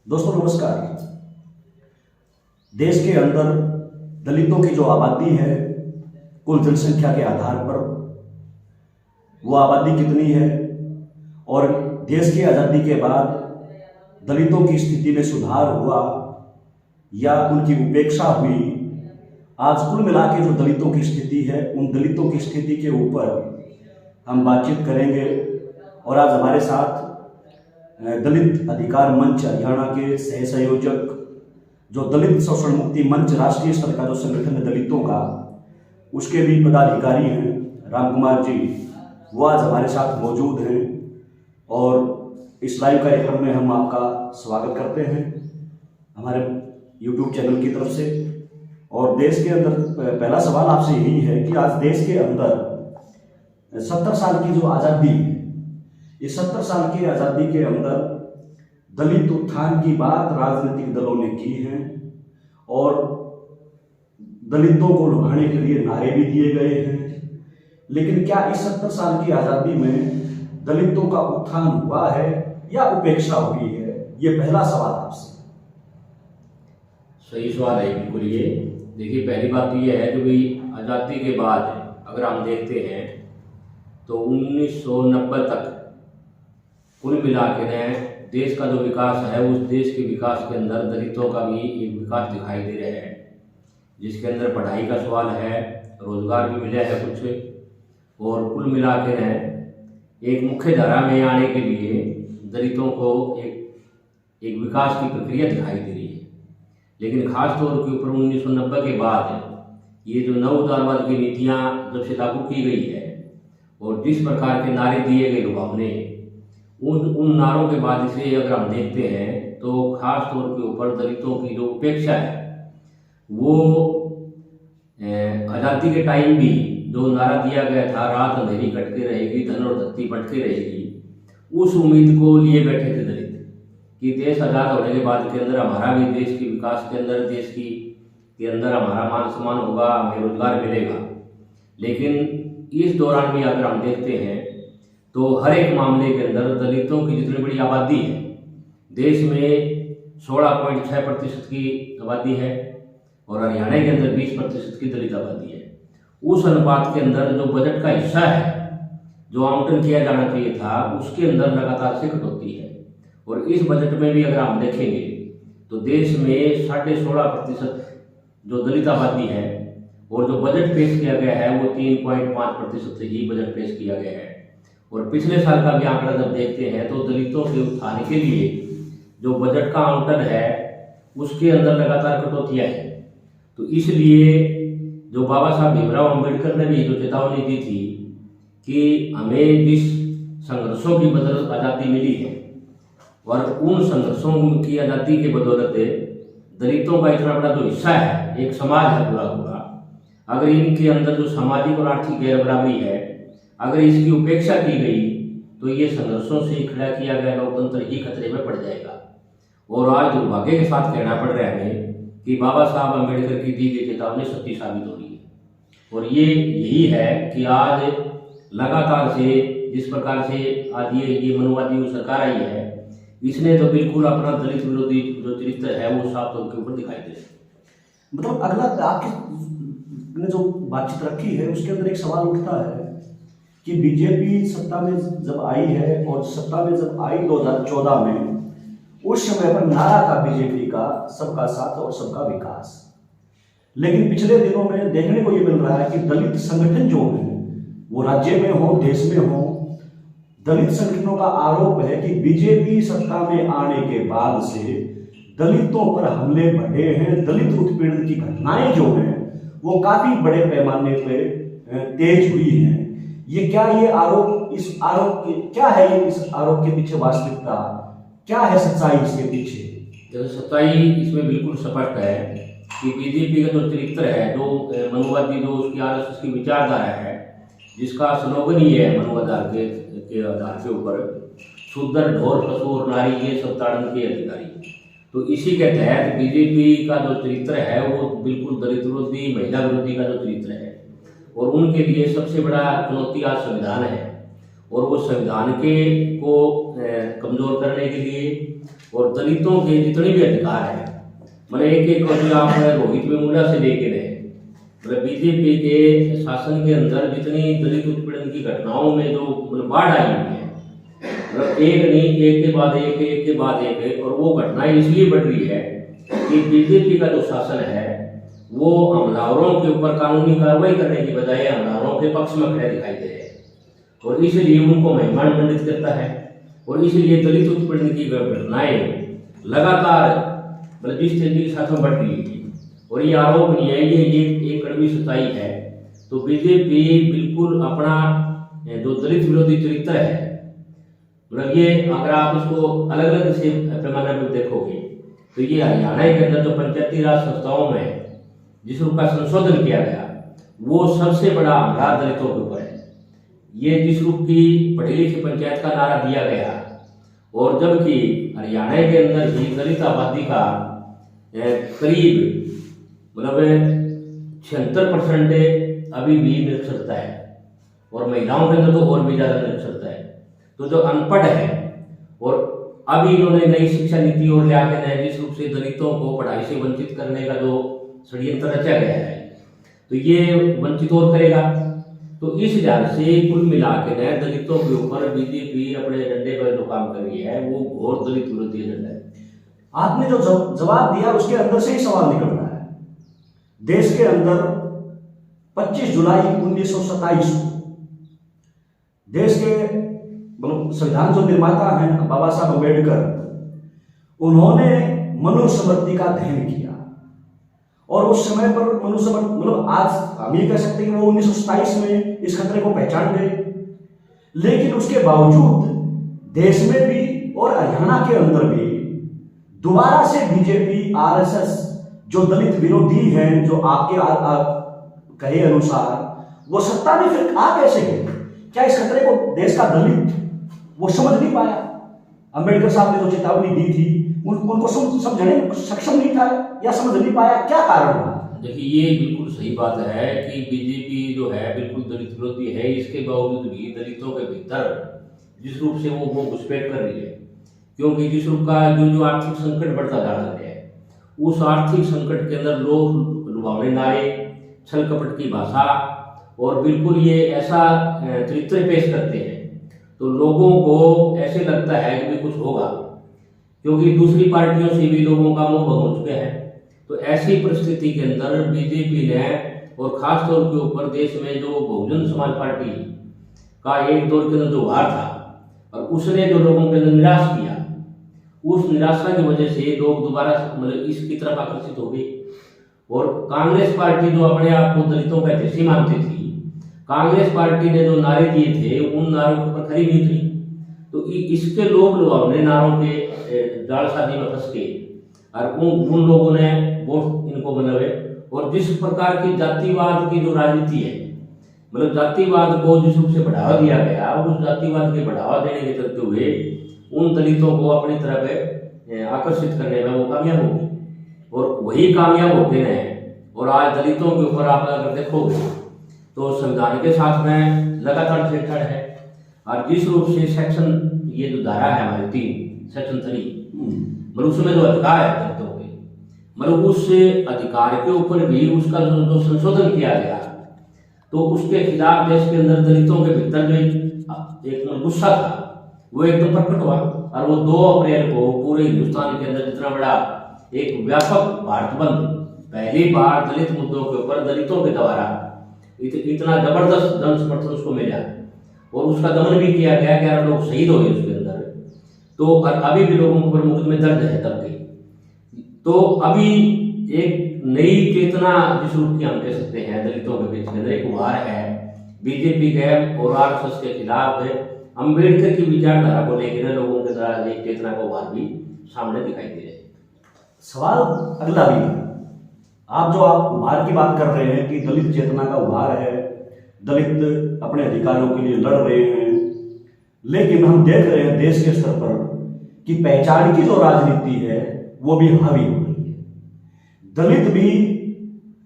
दोस्तों नमस्कार। देश के अंदर दलितों की जो आबादी है, कुल जनसंख्या के आधार पर वो आबादी कितनी है और देश की आज़ादी के बाद दलितों की स्थिति में सुधार हुआ या उनकी उपेक्षा हुई, आज कुल मिला के जो दलितों की स्थिति है, उन दलितों की स्थिति के ऊपर हम बातचीत करेंगे। और आज हमारे साथ दलित अधिकार मंच हरियाणा के सह संयोजक, जो दलित शोषण मुक्ति मंच राष्ट्रीय स्तर का जो संगठन है दलितों का, उसके भी पदाधिकारी हैं राम कुमार जी, वो आज हमारे साथ मौजूद हैं। और इस लाइव कार्यक्रम में हम आपका स्वागत करते हैं हमारे यूट्यूब चैनल की तरफ से। और देश के अंदर पहला सवाल आपसे यही है कि आज देश के अंदर 70 साल की जो आज़ादी है, इस 70 साल की आज़ादी के अंदर दलित उत्थान की बात राजनीतिक दलों ने की है और दलितों को लुभाने के लिए नारे भी दिए गए हैं। लेकिन क्या इस 70 साल की आज़ादी में दलितों का उत्थान हुआ है या उपेक्षा हुई है? ये पहला सवाल आपसे। सही सवाल है बिल्कुल। ये देखिए, पहली बात तो ये है कि भाई आज़ादी के बाद अगर हम देखते हैं तो 1990 तक कुल मिला के देश का जो विकास है, उस देश के विकास के अंदर दलितों का भी एक विकास दिखाई दे रहा है, जिसके अंदर पढ़ाई का सवाल है, रोजगार भी मिला है कुछ, और कुल मिला के एक मुख्य धारा में आने के लिए दलितों को एक विकास की प्रक्रिया दिखाई दे रही है। लेकिन खास तौर के ऊपर 1990 के बाद ये जो नव उदारवाद की नीतियाँ जब से लागू की गई है और जिस प्रकार के नारे दिए गए लुभावने, उन नारों के बाद इसे अगर हम देखते हैं तो खास तौर के ऊपर दलितों की जो उपेक्षा है, वो आज़ादी के टाइम भी जो नारा दिया गया था, रात अंधेरी कटके रहेगी, धन और धरती भटके रहेगी, उस उम्मीद को लिए बैठे थे दलित कि देश आज़ाद होने के बाद के अंदर हमारा भी देश के विकास के अंदर, देश के अंदर हमारा मान सम्मान होगा, हमें रोजगार मिलेगा। लेकिन इस दौरान भी अगर हम देखते हैं तो हर एक मामले के अंदर दलितों की जितनी बड़ी आबादी है, देश में 16.6% की आबादी है और हरियाणा के अंदर 20% की दलित आबादी है। उस अनुपात के अंदर जो बजट का हिस्सा है, जो आवंटन किया जाना चाहिए था, उसके अंदर लगातार से कटौती है। और इस बजट में भी अगर हम देखेंगे तो देश में 16.5% जो दलित आबादी है और जो बजट पेश किया गया है वो 3.5% से ही बजट पेश किया गया है। और पिछले साल का भी आंकड़ा जब देखते हैं तो दलितों के उत्थान के लिए जो बजट का आवंटन है उसके अंदर लगातार कटौतियाँ हैं। तो इसलिए जो बाबा साहब भीमराव अम्बेडकर ने भी जो चेतावनी दी थी कि हमें जिस संघर्षों की बदौलत आज़ादी मिली है और उन संघर्षों की आज़ादी के बदौलत दलितों का इतना बड़ा जो हिस्सा है, एक समाज है पूरा पूरा, अगर इनके अंदर जो सामाजिक और आर्थिक गैर बराबरी है, अगर इसकी उपेक्षा की गई तो ये संघर्षों से खड़ा किया गया लोकतंत्र ही खतरे में पड़ जाएगा। और आज दुर्भाग्य के साथ कहना पड़ रहा है हमें कि बाबा साहब अम्बेडकर की दी गई चेतावनी सच्ची साबित हो रही है। और ये यही है कि आज लगातार से जिस प्रकार से आज ये मनुवादी सरकार आई है, इसने तो बिल्कुल अपना दलित विरोधी जो चरित्र है वो साफ तौर के ऊपर दिखाई दे रहा है। मतलब अगला आपकी ने जो बातचीत रखी है उसके अंदर एक सवाल उठता है कि बीजेपी सत्ता में जब आई है और सत्ता में जब आई 2014 में, उस समय पर नारा था बीजेपी का सबका साथ और सबका विकास। लेकिन पिछले दिनों में देखने को ये मिल रहा है कि दलित संगठन जो हैं, वो राज्य में हो, देश में हो, दलित संगठनों का आरोप है कि बीजेपी सत्ता में आने के बाद से दलितों पर हमले बढ़े हैं, दलित उत्पीड़न की घटनाएं जो हैं वो काफी बड़े पैमाने पर तेज हुई हैं। ये क्या ये आरोप, इस आरोप क्या है, ये इस आरोप के पीछे वास्तविकता क्या है, सच्चाई इसके पीछे? तो सच्चाई इसमें बिल्कुल स्पष्ट है कि बीजेपी का जो चरित्र है, जो मनुवादी जो उसकी आरएसएस की विचारधारा है, जिसका स्लोगन ही है मनुवाद के आधार के ऊपर, शूद्र ढोर पशु और नारी ये सब ताड़न के अधिकारी। तो इसी के तहत बीजेपी का जो चरित्र है वो बिल्कुल दलित विरोधी, महिला विरोधी का जो चरित्र है, और उनके लिए सबसे बड़ा चुनौती आज संविधान है। और वो संविधान के को कमजोर करने के लिए और दलितों के जितने भी अधिकार हैं, मतलब एक जो आप रोहित वेमुला से लेके रहे, मतलब बीजेपी के शासन के अंदर जितनी दलित उत्पीड़न की घटनाओं में जो मतलब बाढ़ आई हुई है, मतलब एक नहीं, एक के बाद एक, और वो घटनाएं इसलिए बढ़ रही है कि बीजेपी का जो शासन है वो हमलावरों के ऊपर कानूनी कार्रवाई करने की बजाय हमलावरों के पक्ष में खड़े दिखाई दे रहे हैं, और इसलिए उनको मेहमान मंडित करता है, और इसलिए दलित उत्पीड़न की घटनाएं लगातार मतलब जिस तेजी के साथ में बढ़ रही है। और ये आरोप नहीं है, ये एक कड़वी सच्चाई है। तो बीजेपी बिल्कुल अपना जो दलित विरोधी चरित्र है, मतलब ये अगर आप इसको अलग अलग से पैमाने पर देखोगे तो ये हरियाणा के अंदर जो पंचायती राज संस्थाओं में जिस रूप का संशोधन किया गया वो सबसे बड़ा हमला दलितों के ऊपर है। ये जिस रूप की पढ़ी लिखी पंचायत का नारा दिया गया, और जबकि हरियाणा के अंदर ही दलित आबादी का करीब मतलब 76% अभी भी निरक्षरता है, और महिलाओं के अंदर तो और भी ज़्यादा निरक्षरता है। तो जो अनपढ़ है, और अभी इन्होंने नई शिक्षा नीति और ले आके नए जिस रूप से दलितों को पढ़ाई से वंचित करने का जो षड्यंत्र रचा गया है, तो ये वंचित और करेगा। तो इस लिहाज से कुल मिला के नए दलितों के ऊपर बीजेपी अपने एजेंडे पर जो काम कर रही है वो घोर दलित विरोधी एजेंडा है। आपने जो जवाब दिया उसके अंदर से ही सवाल निकल रहा है। देश के अंदर 25 जुलाई 1927 को देश के मतलब संविधान जो निर्माता हैं बाबा साहब अम्बेडकर, उन्होंने मनुस्मृति का अध्ययन किया, और उस समय पर मनुस्मृति मतलब आज हम ये कह सकते हैं कि वो 1927 में इस खतरे को पहचान गए। लेकिन उसके बावजूद देश में भी और हरियाणा के अंदर भी दोबारा से बीजेपी आरएसएस जो दलित विरोधी हैं, जो आपके कहे अनुसार, वो सत्ता में फिर आ कैसे गए? क्या इस खतरे को देश का दलित वो समझ नहीं पाया? अंबेडकर साहब ने जो चेतावनी दी थी उनको समझने में सक्षम नहीं था, या समझ नहीं पाया? क्या कारण था? देखिए, ये बिल्कुल सही बात है कि बीजेपी जो है बिल्कुल दलित विरोधी है। इसके बावजूद भी दलितों के भीतर जिस रूप से वो घुसपैठ कर रही है, क्योंकि जिस रूप का जो आर्थिक संकट बढ़ता जा रहा है, उस आर्थिक संकट के अंदर लोग लुभावने नारे, छल कपट की भाषा और बिल्कुल ये ऐसा चरित्र पेश करते हैं, तो लोगों को ऐसे लगता है कि भी कुछ होगा, क्योंकि दूसरी पार्टियों से भी लोगों का मोह भंग हो चुके हैं। तो ऐसी परिस्थिति के अंदर बीजेपी ने, और खास तौर के ऊपर देश में जो बहुजन समाज पार्टी का एक दौर के अंदर जो वार था, और उसने जो लोगों के अंदर निराश किया, उस निराशा की वजह से लोग दोबारा मतलब इसकी तरफ आकर्षित हो गए। और कांग्रेस पार्टी जो अपने आप को दलितों का हितैषी मानती थी, कांग्रेस पार्टी ने जो नारे दिए थे उन नारों के ऊपर खरी नहीं थी। तो इसके लोग लुभावने नारों के जालसाजी में फंस गए, और उन लोगों ने वोट इनको बनावे। और जिस प्रकार की जातिवाद की जो राजनीति है, मतलब जातिवाद को जिस रूप से बढ़ावा दिया गया, उस जातिवाद के बढ़ावा देने के चलते हुए उन दलितों को अपनी तरफ आकर्षित करने में वो कामयाब हो गई, और वही कामयाब होते हैं। और आज दलितों के ऊपर आप अगर देखोगे तो संविधान के साथ में लगातार छेड़छाड़ है, और जिस रूप से सेक्शन ये जो धारा है हमारी 3 सेक्शन 3 मतलब उसमें जो अधिकार है दलितों के, मतलब उस अधिकार के ऊपर भी उसका जो संशोधन किया गया, तो उसके खिलाफ देश के अंदर दलितों के भीतर जो एक गुस्सा था वो एकदम प्रकट हुआ। और वो 2 अप्रैल को पूरे हिंदुस्तान के अंदर इतना बड़ा एक व्यापक भारत बंद, पहली बार दलित मुद्दों के ऊपर दलितों के द्वारा इतना जबरदस्त जन समर्थन उसको मिला, और उसका दमन भी किया गया, 11 लोग शहीद हो गए उसके अंदर। तो अभी भी लोगों के ऊपर मुकदमे दर्ज है तब भी। तो अभी एक नई चेतना जिस रूप की हम कह सकते हैं दलितों के बीच में एक उभार है बीजेपी के और आरएसएस के खिलाफ अंबेडकर की विचारधारा को लेकर लोगों के द्वारा एक चेतना का उभार भी सामने दिखाई दे रहा है। सवाल अगला भी है, आप उभार की बात कर रहे हैं कि दलित चेतना का उभार है, दलित अपने अधिकारों के लिए लड़ रहे हैं, लेकिन हम देख रहे हैं देश के स्तर पर कि पहचान की जो राजनीति है वो भी हावी हो रही है। दलित भी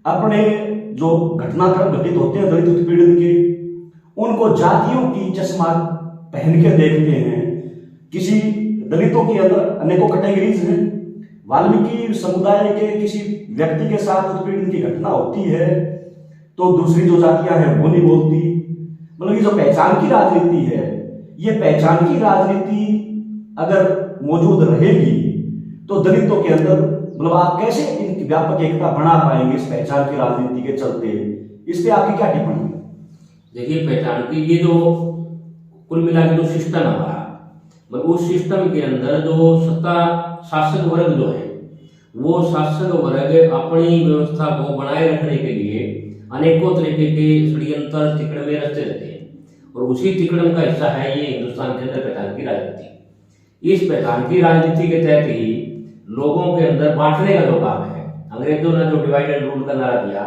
अपने जो घटनाक्रम घटित होते हैं दलित उत्पीड़न के, उनको जातियों की चश्मा पहन के देखते हैं, किसी दलितों के अंदर अनेकों कैटेगरीज हैं। वाल्मीकि समुदाय के किसी व्यक्ति के साथ उत्पीड़न की घटना होती है तो दूसरी जो जातियां हैं वो नहीं बोलती। मतलब ये जो पहचान की राजनीति है, ये पहचान की राजनीति अगर मौजूद रहेगी तो दलितों के अंदर मतलब आप कैसे एक व्यापक एकता बना पाएंगे इस पहचान की राजनीति के चलते? इस पे आपकी क्या टिप्पणी है? देखिए, पहचान की ये जो कुल मिला के जो सिस्टम है हमारा, मतलब उस सिस्टम के अंदर जो सत्ता शासक वर्ग जो है, वो शासक वर्ग अपनी व्यवस्था को बनाए रखने के लिए अनेकों तरीके के षड्यंत्र तिकड़ में रचते रहते हैं। और उसी तिकड़म का हिस्सा है ये हिंदुस्तान के अंदर पहचान की राजनीति। इस पहचान की राजनीति के तहत ही लोगों के अंदर बांटने का जो काम है, अंग्रेजों ने जो डिवाइड एंड रूल का नारा दिया,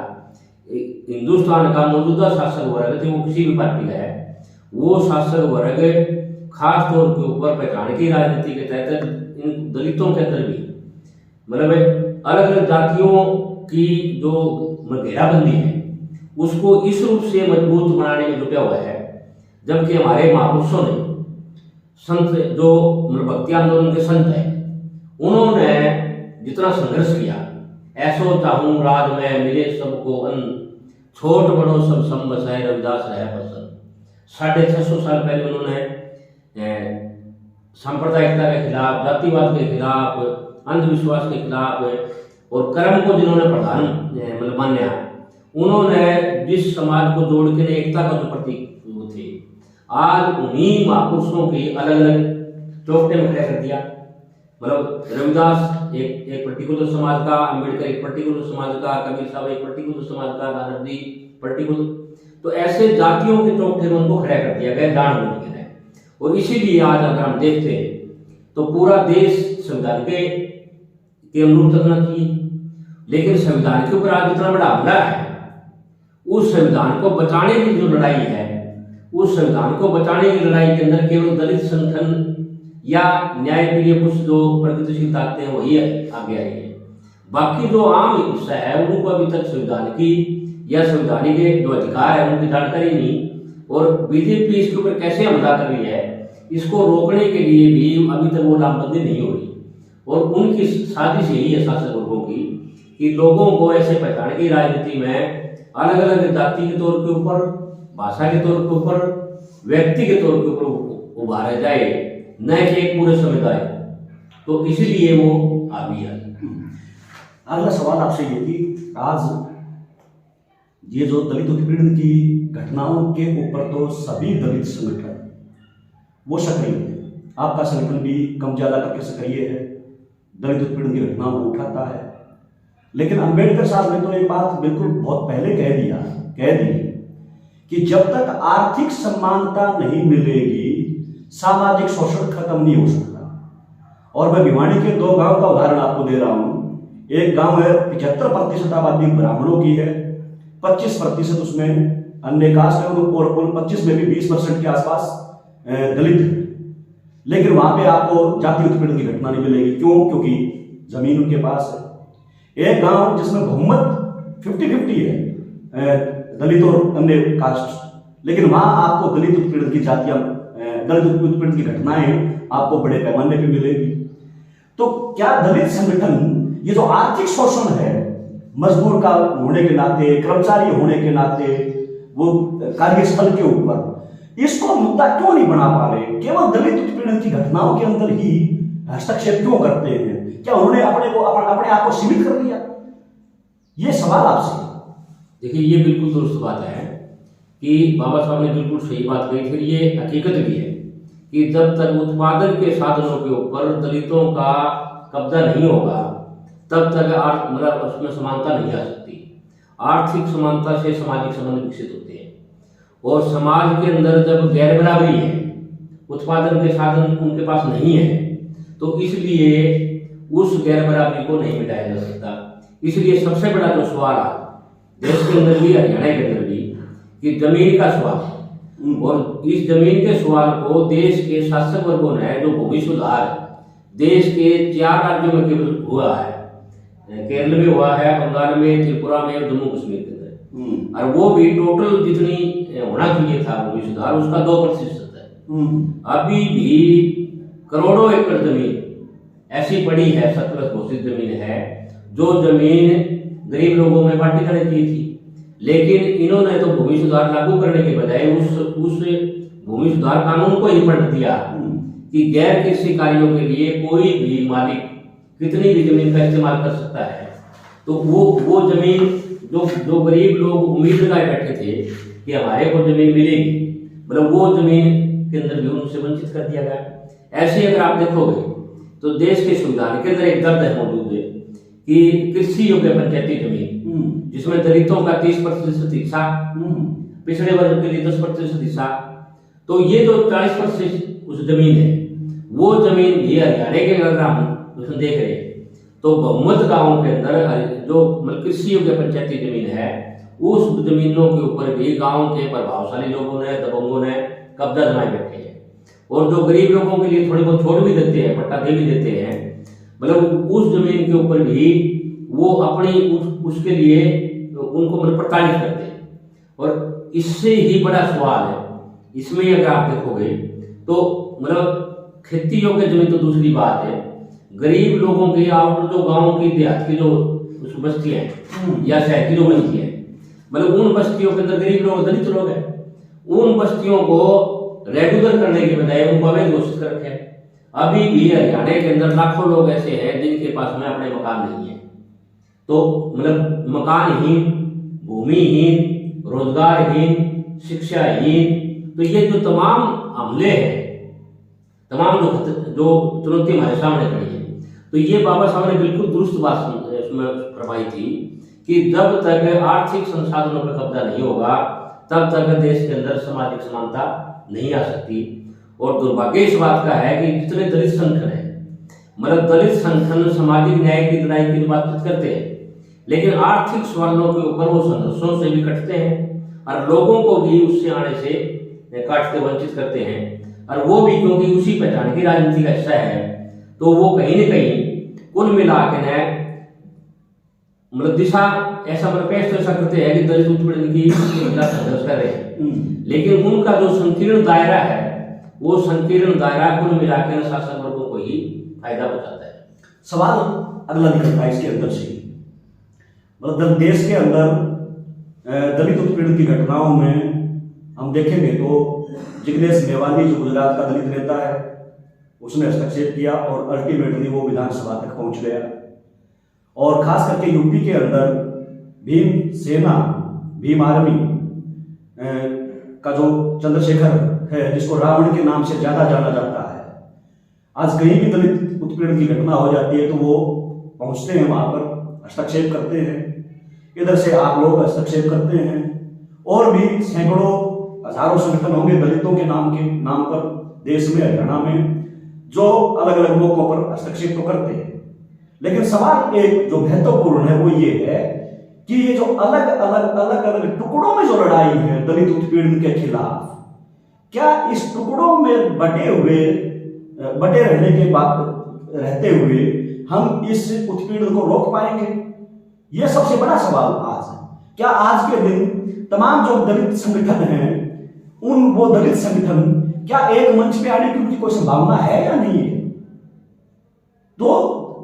हिंदुस्तान का मौजूदा शासक वर्ग जो किसी भी पार्टी का है, वो शासक वर्ग खास तौर के ऊपर पहचान की राजनीति के तहत इन दलितों के अंदर भी मतलब अलग अलग जातियों की जो घेराबंदी है उसको इस रूप से मजबूत बनाने में जुटा हुआ है। जबकि हमारे महापुरुषों ने संत जो मतलब भक्ति आंदोलन के संत है, उन्होंने जितना संघर्ष किया, ऐसो चाहूं राज में मिले सबको अन्न, छोट बड़ो सब सम बसाए रविदास रहे पसंद। 650 साल पहले उन्होंने सांप्रदायिकता के खिलाफ, जातिवाद के खिलाफ, अंधविश्वास के खिलाफ और कर्म को जिन्होंने प्रधान मतलब मान्या, उन्होंने जिस समाज को जोड़ के एकता का जो प्रतीक वो थे, आज उन्हीं महापुरुषों की अलग अलग चौकटे में खड़ा कर दिया। मतलब रविदास एक पर्टिकुलर समाज का, अम्बेडकर एक पर्टिकुलर समाज का, कबीर साहब एक पर्टिकुलर समाज का, दादाजी पर्टिकुलर, तो ऐसे जातियों के चौकटे में उनको खड़ा कर दिया गया जानबूझ के। और इसीलिए आज अगर हम देखते हैं तो पूरा देश संविधान के अनुरूप चलना चाहिए, लेकिन संविधान के ऊपर आज इतना बड़ा हमला है, उस संविधान को बचाने की जो लड़ाई है, उस संविधान को बचाने की लड़ाई के अंदर केवल दलित संगठन या न्याय के लिए कुछ जो प्रगतिशील ताकतें हैं वही आगे आई है। बाकी जो आम हिस्सा है उनको अभी तक संविधान की या संवैधानिक जो अधिकार है उनकी जानकारी नहीं, और बीजेपी इसके ऊपर कैसे हमला कर रही है इसको रोकने के लिए भी अभी तक वो लामबंदी नहीं हो रही। और उनकी साजिश यही है शासक वर्गों की कि लोगों को ऐसे पहचान की राजनीति में अलग अलग जाति के तौर के ऊपर, भाषा के तौर के ऊपर, व्यक्ति के तौर के ऊपर उभारा जाए, न कि एक पूरे समुदाय। तो इसीलिए वो हावी है। अगला सवाल आपसे ये कि आज ये जो दलित उत्पीड़न की घटनाओं के ऊपर तो सभी दलित संगठन वो सक्रिय है, आपका संगठन भी कम ज्यादा करके सक्रिय है, दलित उत्पीड़न की घटनाओं को उठाता है। लेकिन अंबेडकर साहब ने तो एक बात बिल्कुल बहुत पहले कह दी कि जब तक आर्थिक समानता नहीं मिलेगी सामाजिक शोषण खत्म नहीं हो सकता। और मैं भिवानी के 2 गांव का उदाहरण आपको दे रहा हूं। एक गांव है 75% आबादी ब्राह्मणों की है, 25% उसमें अन्य कास्ट है, और 25 में भी 20% के आसपास दलित है। लेकिन वहां पे आपको जाति उत्पीड़न की घटना नहीं मिलेगी। क्यों? क्योंकि जमीन उनके पास है। एक गांव जिसमें बहुमत 50-50 है दलित और अन्य कास्ट, लेकिन वहां आपको दलित उत्पीड़न की दलित उत्पीड़न की घटनाएं आपको बड़े पैमाने पे मिलेगी। तो क्या दलित संगठन ये जो आर्थिक शोषण है, मजदूर का होने के नाते, कर्मचारी होने के नाते, वो कार्यस्थल के ऊपर, इसको मुद्दा क्यों नहीं बना पा रहे? केवल दलित उत्पीड़न की घटनाओं के अंदर ही हस्तक्षेप क्यों करते हैं? क्या उन्होंने अपने आप को सीमित कर लिया? ये सवाल आपसे। देखिए, ये बिल्कुल दुरुस्त बात है कि बाबा साहब ने बिल्कुल सही बात कही थी। ये हकीकत भी है कि जब तक उत्पादन के साधनों के ऊपर दलितों का कब्जा नहीं होगा तब तक मतलब उसमें समानता नहीं आ सकती। आर्थिक समानता से सामाजिक संबंध विकसित होते हैं, और समाज के अंदर जब गैर बराबरी है, उत्पादन के साधन उनके पास नहीं है, तो इसलिए उस गैर बराबरी को नहीं मिटाया जा सकता। इसलिए सबसे बड़ा जो सवाल है देश के अंदर भी, हरियाणा के अंदर भी, कि जमीन का सवाल, और इस जमीन के सवाल को देश के शासक वर्गों ने जो भूमि सुधार देश के 4 राज्यों में केवल हुआ है, केरल में हुआ है, बंगाल में, त्रिपुरा में और जम्मू कश्मीर के अंदर, और वो भी टोटल जितनी होना चाहिए था भूमि सुधार उसका 2% है। अभी भी करोड़ों एकड़ जमीन ऐसी पड़ी है, सतलज घोषित जमीन है, जो जमीन गरीब लोगों में बांटी जानी चाहिए थी। लेकिन इन्होंने तो भूमि सुधार लागू करने के बजाय उस भूमि सुधार कानून को ही पलट दिया कि गैर कृषि कार्यों के लिए कोई भी मालिक कितनी भी जमीन का इस्तेमाल कर सकता है। तो वो जमीन जो गरीब लोग उम्मीद लगाए बैठे थे कि हमारे को जमीन मिलेगी, मतलब वो जमीन के अंदर भी उनसे वंचित कर दिया गया। ऐसे अगर आप देखोगे तो देश के संविधान के अंदर एक दर्द है मौजूद है कि कृषि योग्य पंचायती जमीन, जिसमें दलितों का 30% हिस्सा, पिछड़े वर्ग के लिए 10% हिस्सा, तो ये जो 40% उस जमीन है, वो जमीन भी हरियाणा के अगर हम उसमें देख रहे हैं तो बहुमत गांवों के अंदर जो मतलब कृषि योग्य पंचायती जमीन है, उस जमीनों के ऊपर भी गांव के प्रभावशाली लोगों ने, दबंगों ने कब्जा जमाए बैठे हैं। और जो गरीब लोगों के लिए थोड़ी बहुत छोड़ भी देते हैं, पट्टा दे भी देते हैं, मतलब उस जमीन के ऊपर भी वो अपनी उसके लिए उनको मतलब प्रताड़ित करते हैं। और इससे ही बड़ा सवाल है इसमें अगर आप देखोगे तो मतलब खेती योग्य जमीन तो दूसरी बात है, गरीब लोगों की आउटर जो गांव की देहात की जो बस्तियां हैं या शहर की जो बस्तियां हैं, मतलब उन बस्तियों के अंदर गरीब लोग, दलित लोग हैं, उन बस्तियों को रेगुलर करने के बजाय उनको अवैध घोषित कर रखे हैं। अभी भी हरियाणा के अंदर लाखों लोग ऐसे हैं जिनके पास में अपने मकान नहीं है। तो मतलब मकानहीन, भूमिहीन, रोजगारहीन, शिक्षाहीन, तो ये जो तमाम हमले हैं, तमाम जो चुनौती हमारे सामने खड़ी है, तो ये बाबा साहब ने बिल्कुल दुरुस्त बात इसमें फरमाई थी कि जब तक आर्थिक संसाधनों पर कब्जा नहीं होगा तब तक देश के अंदर सामाजिक समानता नहीं आ सकती। और दुर्भाग्य इस बात का है कि जितने दलित संगठन हैं, मतलब दलित संगठन सामाजिक न्याय की लड़ाई की बातचीत करते हैं, लेकिन आर्थिक सवालों के ऊपर वो संघर्षों से भी कटते हैं और लोगों को भी उससे आने से काटते वंचित करते हैं। और वो भी क्योंकि उसी पहचान की राजनीति का हिस्सा है, तो वो कहीं न कहीं कुल मिला के मतलब दिशा ऐसा मतलब पेश तो ऐसा करते हैं कि दलित उत्पीड़न की संघर्ष कर रहे हैं, लेकिन उनका जो संकीर्ण दायरा है, वो संकीर्ण दायरा कुल मिला के शासन वर्गों को ही फायदा पहुंचाता है। सवाल अगला निकलता है इसके अंदर से, मतलब देश के अंदर दलित उत्पीड़न की घटनाओं में हम देखेंगे तो जिग्नेश मेवानी जो गुजरात का दलित नेता है, उसने हस्तक्षेप किया और अल्टीमेटली वो विधानसभा तक पहुंच गया। और खास करके यूपी के अंदर भीम सेना, भीम आर्मी का जो चंद्रशेखर है, जिसको रावण के नाम से ज्यादा जाना जाता है, आज कहीं भी दलित उत्पीड़न की घटना हो जाती है तो वो पहुंचते हैं वहां पर, हस्तक्षेप करते हैं। इधर से आप लोग हस्तक्षेप करते हैं और भी सैकड़ों हजारों संगठन होंगे दलितों के नाम पर देश में, हरियाणा में, जो अलग अलग मौकों पर हस्तक्षेप तो करते हैं। लेकिन सवाल एक जो महत्वपूर्ण है वो ये है कि ये जो अलग अलग टुकड़ों में जो लड़ाई है दलित उत्पीड़न के खिलाफ, क्या इस टुकड़ों में बटे रहने के बाद रहते हुए हम इस उत्पीड़न को रोक पाएंगे? यह सबसे बड़ा सवाल आज है। क्या आज के दिन तमाम जो दलित संगठन हैं, वो दलित संगठन क्या एक मंच पे आने की उनकी कोई संभावना है या नहीं है? तो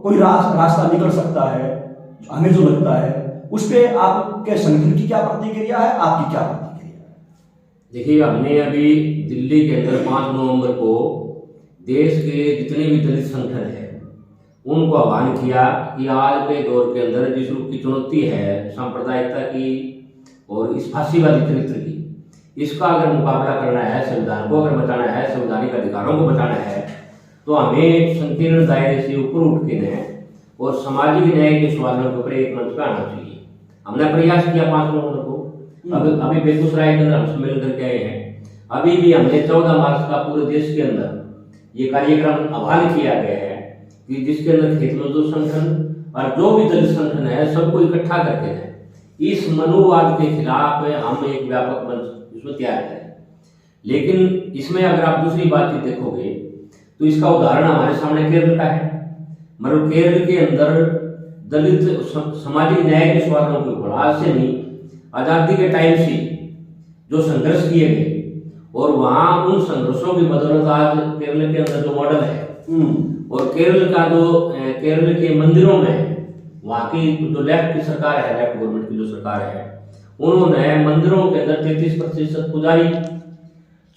कोई रास्ता निकल सकता है, हमें जो लगता है उस पे आपके संगठन की क्या प्रतिक्रिया है, आपकी क्या प्रतिक्रिया है? देखिए, हमने अभी दिल्ली के अंदर 5 नवंबर को देश के जितने भी दलित संगठन हैं उनको आह्वान किया कि आज के दौर के अंदर जिस रूप की चुनौती है सांप्रदायिकता की और इस फांसीवादी चरित्र की, इसका अगर मुकाबला करना है, संविधान को अगर बचाना है, संवैधानिक अधिकारों को बचाना है, तो हमें संकीर्ण दायरे से ऊपर उठ के और सामाजिक न्याय के सवालों के ऊपर एक मंच पर आना चाहिए। हमने प्रयास किया 5 नवंबर को, अभी बेगूसराय के अंदर हम सम्मेलन करके आए हैं। अभी भी हमने 14 मार्च का पूरे देश के अंदर ये कार्यक्रम आह्वान किया गया है कि जिसके अंदर खेत मजदूर संगठन और जो भी दलित संगठन है सबको इकट्ठा करके इस मनुवाद के खिलाफ हम एक व्यापक मंच इसमें तैयार करें। लेकिन इसमें अगर आप दूसरी बातचीत देखोगे तो इसका उदाहरण हमारे सामने केरल का है। मतलब केरल के अंदर दलित सामाजिक न्याय के सवालों के ऊपर आज से नहीं, आज़ादी के टाइम से जो संघर्ष किए गए और वहाँ उन संघर्षों की बदौलत आज केरल के अंदर जो मॉडल है और केरल के मंदिरों में वहाँ की जो लेफ्ट की सरकार है, लेफ्ट गवर्नमेंट की जो सरकार है, उन्होंने मंदिरों के अंदर 33% पुजारी,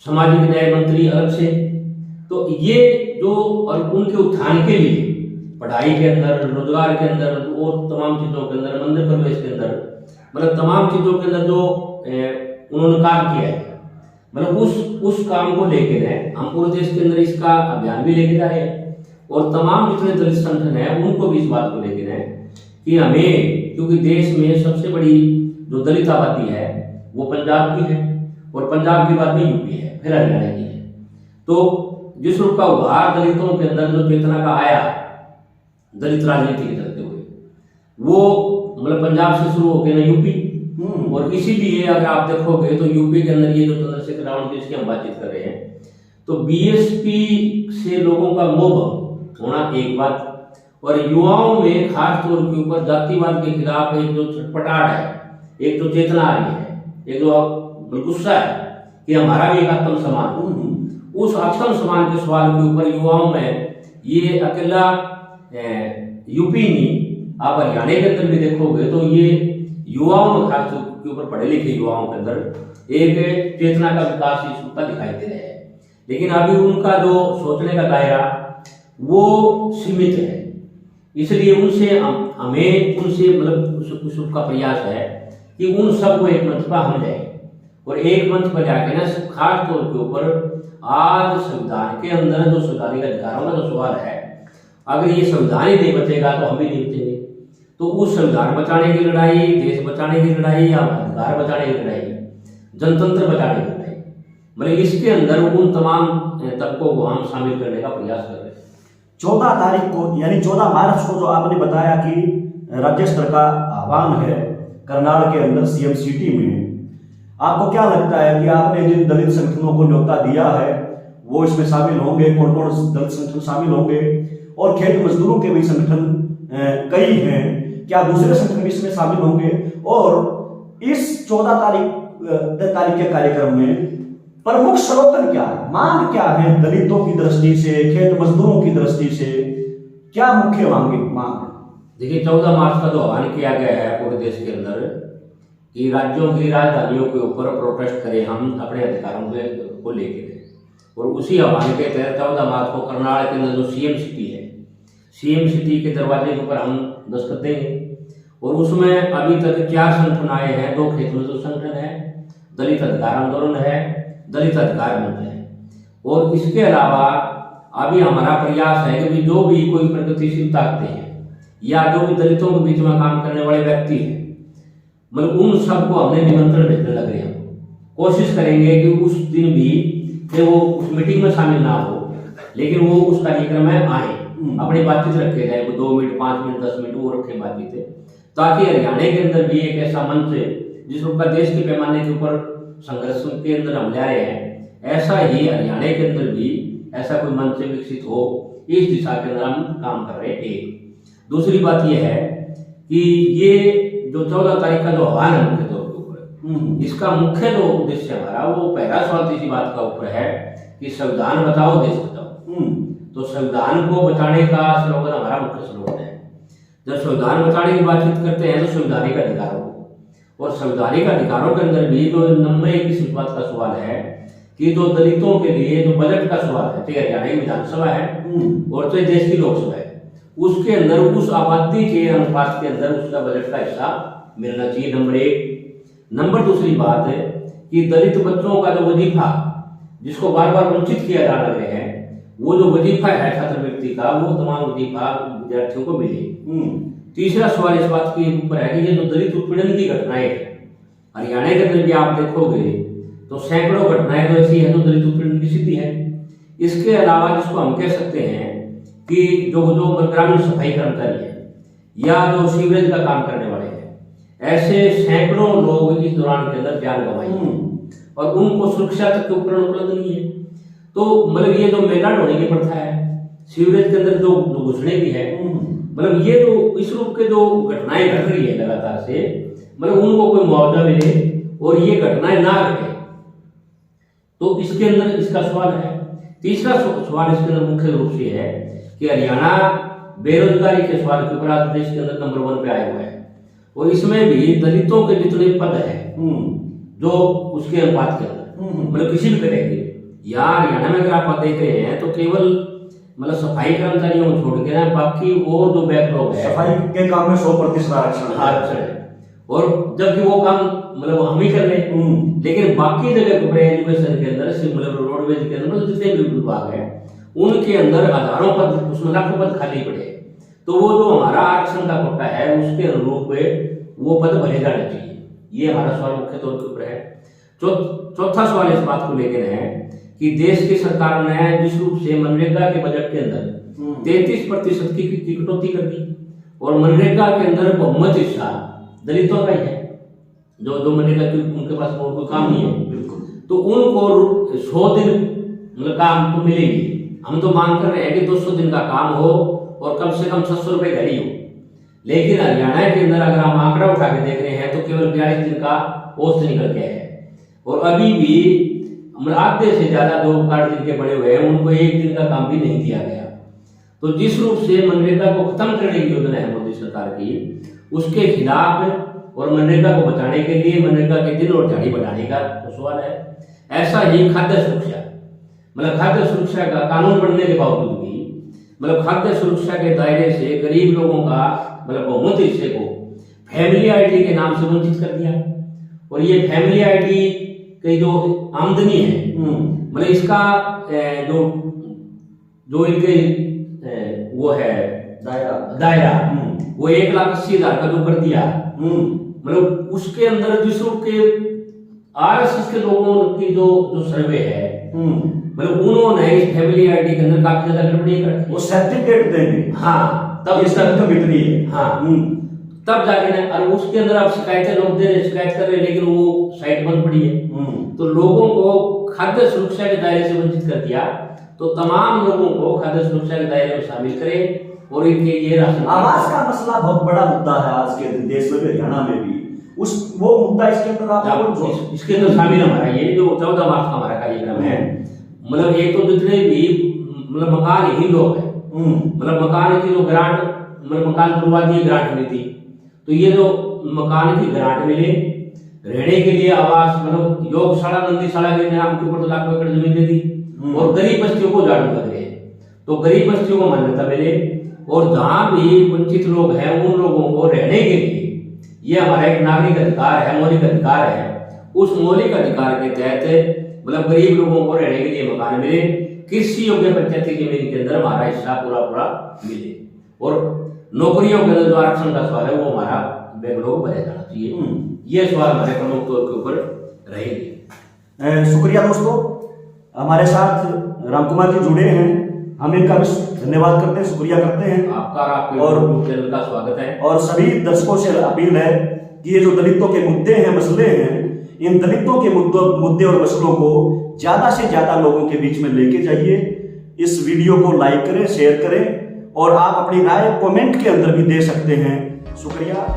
सामाजिक न्याय मंत्री अलग से। तो ये जो और उनके उत्थान के लिए पढ़ाई के अंदर, रोजगार के अंदर और तमाम चीजों के अंदर, मंदिर प्रवेश के अंदर, मतलब तमाम चीजों के अंदर जो उन्होंने काम किया है, मतलब उस काम को लेकर हम पूरे देश के अंदर इसका अभियान भी लेके जा रहे हैं। और तमाम जितने दलित संगठन है उनको भी इस बात को लेकर है कि हमें, क्योंकि देश में सबसे बड़ी जो दलित आबादी है वो पंजाब की है और पंजाब के बाद में यूपी है, फिर हरियाणा की है। तो जिस रूप का उभार दलितों के अंदर जो चेतना का आया दलित राजनीति के चलते हुए, वो मतलब पंजाब से शुरू होकर ना यूपी, और इसीलिए अगर आप देखोगे तो यूपी के अंदर ये जो चंद्रशेखर रावण जिसकी हम बातचीत कर रहे हैं, तो बीएसपी से लोगों का मोह होना एक बात, और युवाओं में खास तौर के ऊपर जातिवाद के खिलाफ एक जो छटपटाहट है, एक जो चेतना आ रही है, एक जो गुस्सा है कि हमारा भी एक आत्मसम्मान, उस आत्मसम्मान के सवाल के ऊपर युवाओं में ये अकेला यूपी नहीं, आप हरियाणा के अंदर भी देखोगे तो ये युवाओं में खास तौर के ऊपर पढ़े लिखे युवाओं के अंदर एक चेतना का विकास इस रूप का दिखाई दे रहा है। लेकिन अभी उनका जो सोचने का दायरा वो सीमित है, इसलिए उनसे हमें उनसे मतलब उस का प्रयास है कि उन सबको एक मंच पर हम जाए और एक मंच पर जाके ना खास तौर के ऊपर आज संविधान के अंदर जो संवैधानिक अधिकारों का जो सवाल है, अगर ये संविधान ही नहीं बचेगा तो हम भी नहीं बचेंगे। तो उस संविधान बचाने की लड़ाई, देश बचाने की लड़ाई या अधिकार बचाने की लड़ाई, जनतंत्र बचाने की लड़ाई, मतलब इसके अंदर उन तमाम तबकों को हम शामिल करने का प्रयास कर रहे हैं। 14 तारीख को यानी 14 मार्च को जो आपने बताया कि राज्य स्तर का आह्वान है करनाल के अंदर सीएम सिटी में, आपको क्या लगता है कि आपने जिन दलित संगठनों को न्योता दिया है वो इसमें शामिल होंगे? कौन कौन दलित संगठन शामिल होंगे? और खेत मजदूरों के भी संगठन कई हैं, क्या दूसरे संगठन भी इसमें शामिल होंगे? और इस 14 तारीख के कार्यक्रम में प्रमुख स्लोगन क्या है, मांग क्या है दलितों की दृष्टि से, खेत मजदूरों की दृष्टि से, क्या मुख्य मांग? देखिए, 14 मार्च का जो आह्वान किया गया है पूरे देश के अंदर कि राज्यों की राजधानियों के ऊपर प्रोटेस्ट करें हम अपने अधिकारों को लेकर, और उसी आह्वान के तहत 14 मार्च को करनाल के अंदर जो सीएम सिटी है, सीएम सिटी के दरवाजे के ऊपर हम दस्तखत देंगे। और उसमें अभी तक 4 संगठन आए हैं, 2 खेत मजदूर संगठन है, दलित अधिकार आंदोलन है, दलित अधिकार मंच है, और इसके अलावा अभी हमारा प्रयास है कि जो भी कोई प्रगतिशील ताकतें हैं या जो भी दलितों के बीच में काम करने वाले व्यक्ति हैं, मतलब उन सबको हमने निमंत्रण भेजने लगे हैं। कोशिश करेंगे कि उस दिन भी कि वो उस मीटिंग में शामिल ना हो, लेकिन वो उस कार्यक्रम में आए, अपनी बातचीत रखे जाए, वो 2 मिनट 5 मिनट 10 मिनट वो रखे बातचीत, ताकि हरियाणा के अंदर भी एक ऐसा मंच जिस रूप का देश के पैमाने के ऊपर संघर्ष के अंदर हम ले रहे हैं, ऐसा ही हरियाणा के अंदर भी ऐसा कोई मंच विकसित हो, इस दिशा के अंदर हम काम कर रहे हैं। एक दूसरी बात यह है कि ये जो 14 तारीख का जो आह्वान है मुख्य तौर के ऊपर, इसका मुख्य जो उद्देश्य हमारा वो पहला सवाल इसी बात का ऊपर है कि संविधान बचाओ देश बचाओ। तो संविधान को बचाने का स्लोगन हमारा मुख्य स्लोगन है। जब संविधान बचाने की बातचीत करते हैं तो संवैधानिक अधिकारों, और संवैधानिक अधिकारों के अंदर भी जो नंबर 1 इस बात का सवाल है कि जो दलितों के लिए जो बजट का सवाल है, चाहे हरियाणा की विधानसभा है और चाहे देश की लोकसभा है, उसके अंदर उस आबादी के अनुपात के अंदर उसका बजट का हिस्सा मिलना चाहिए, नंबर 1। नंबर दूसरी बात है कि दलित बच्चों का जो वजीफा जिसको बार बार वंचित किया जा रहा है, वो जो वजीफा है छात्रवृत्ति का, वो तमाम वजीफा विद्यार्थियों को मिले। तीसरा सवाल इस बात के ऊपर है कि ये जो दलित उत्पीड़न की घटनाएं हरियाणा के अंदर भी आप देखोगे तो सैकड़ों घटनाएं तो ऐसी है जो दलित उत्पीड़न की स्थिति है। इसके अलावा जिसको हम कह सकते हैं कि जो ग्रामीण सफाई कर्मचारी है या जो सीवरेज का काम करने वाले हैं, ऐसे सैकड़ों लोग इस दौरान के अंदर जान गंवाई और उनको सुरक्षा तक के उपकरण उपलब्ध नहीं है। तो मतलब ये जो मेला ढोने की प्रथा है, सीवरेज के अंदर जो घुसने की है, मतलब ये जो इस रूप के जो घटनाएं घट रही है लगातार से, मतलब उनको कोई मुआवजा मिले और ये घटनाएं ना घटे, तो इसके अंदर इसका सवाल है। तीसरा सवाल इसके अंदर मुख्य रूप से है कि हरियाणा बेरोजगारी के सवाल के ऊपर आज देश के अंदर नंबर 1 पे आया हुआ है, और इसमें भी दलितों के जितने पद है जो उसके अनुपात के अंदर मतलब किसी भी कैटेगरी या हरियाणा में अगर आप देख रहे हैं तो केवल मतलब सफाई कर्मचारियों को छोड़ के ना बाकी और जो बैकलॉग है सफाई के काम में 100% आरक्षण है, और जबकि वो काम मतलब हम ही कर रहे हैं, लेकिन बाकी जगह पर एजुकेशन के अंदर मतलब रोडवेज के अंदर जितने भी विभाग है उनके अंदर हजारों पद, उसमें लाखों पद खाली पड़े हैं। तो वो जो हमारा आरक्षण का कोटा है उसके अनुरूप वो पद भरे जाने चाहिए, ये हमारा सवाल मुख्य तौर के ऊपर है। चौथा सवाल इस बात को लेकर है कि देश की सरकार ने जिस रूप से मनरेगा के बजट के अंदर 33% की कटौती कर दी, और मनरेगा के अंदर बहुमत हिस्सा दलितों का ही है, जो मनरेगा की उनके पास कोई काम नहीं है, तो उनको 100 दिन मतलब काम तो मिलेगी। हम तो मांग कर रहे हैं कि 200 दिन का काम हो और कम से कम 600 रुपए घर ही हो, लेकिन हरियाणा के अंदर अगर हम आंकड़ा उठा के देख रहे हैं तो केवल 42 दिन का पोस्ट निकल के है, और अभी भी आधे से ज्यादा जो कार्ड जिनके बड़े हुए हैं उनको 1 दिन का काम भी नहीं दिया गया। तो जिस रूप से मनरेगा को खत्म करने की योजना है मोदी सरकार की, उसके खिलाफ और मनरेगा को बचाने के लिए मनरेगा के दिन और दिहाड़ी बढ़ाने का सवाल है। ऐसा ही खाद्य सुरक्षा, मतलब खाद्य सुरक्षा का कानून बनने के बावजूद भी मतलब खाद्य सुरक्षा के दायरे से गरीब लोगों का मतलब बहुमत हिस्से को फैमिली आईडी के नाम से वंचित कर दिया, और ये फैमिली आईडी की जो आमदनी है मतलब इसका जो इनके वो है दायरा वो 1,80,000 का जो कर दिया, मतलब उसके अंदर जिस रूप के आरएसएस के लोगों की जो सर्वे है मतलब उन्होंने इस फैमिली आईडी के अंदर काफी ज्यादा गड़बड़ी कर रखी। वो सर्टिफिकेट देंगे, हाँ तब इसका इनकम इतनी है, हाँ तब जाके ना, और उसके अंदर आप शिकायतें लोग दे रहे, शिकायत कर रहे हैं, लेकिन वो साइट बंद पड़ी है। तो लोगों को खाद्य सुरक्षा के दायरे से वंचित कर दिया, तो तमाम लोगों को खाद्य सुरक्षा के दायरे में शामिल करें, और इनके ये राशन आवास का मसला बहुत बड़ा मुद्दा है आज के देश में, हरियाणा में भी वो मुद्दा इसके अंदर इसके अंदर शामिल हमारा ये जो 14 मार्च का हमारा कार्यक्रम है, मतलब एक तो जितने भी मतलब मकानहीन लोग हैं, मतलब मकान की जो ग्रांट मतलब मकान बुनवादी ग्रांट मिली थी, तो ये जो मकान की ग्रांट मिले, रहने के लिए आवास मतलब योगशाला नंदीशाला के नाम के ऊपर लाखों एकड़ जमीन दे दी, और गरीब बस्तियों को झाड़ू लग रहे हैं, तो गरीब बस्तियों को मान्यता मिले, और जहां भी वंचित लोग हैं उन लोगों को रहने के लिए ये हमारा एक नागरिक अधिकार है, मौलिक अधिकार है। उस मौलिक अधिकार के तहत मतलब गरीब लोगों को रहने के लिए मकान मिले, कृषि योग्य पंचायती जमीन के अंदर हमारा हिस्सा पूरा मिले, और नौकरियों के अंदर जो आरक्षण का सवाल है वो हमारा बैकलॉग भरा जाना चाहिए। ये सवाल हमारे प्रमुख तौर के ऊपर रहेंगे। शुक्रिया दोस्तों, हमारे साथ राम कुमार जी जुड़े हैं, हम इनका भी धन्यवाद करते हैं, शुक्रिया करते हैं आपका और चैनल का स्वागत है। और सभी दर्शकों से अपील है कि ये जो दलितों के मुद्दे हैं, मसले हैं, इन दलितों के मुद्दे और मसलों को ज्यादा से ज्यादा लोगों के बीच में लेके जाइए। इस वीडियो को लाइक करें, शेयर करें, और आप अपनी राय कमेंट के अंदर भी दे सकते हैं। शुक्रिया।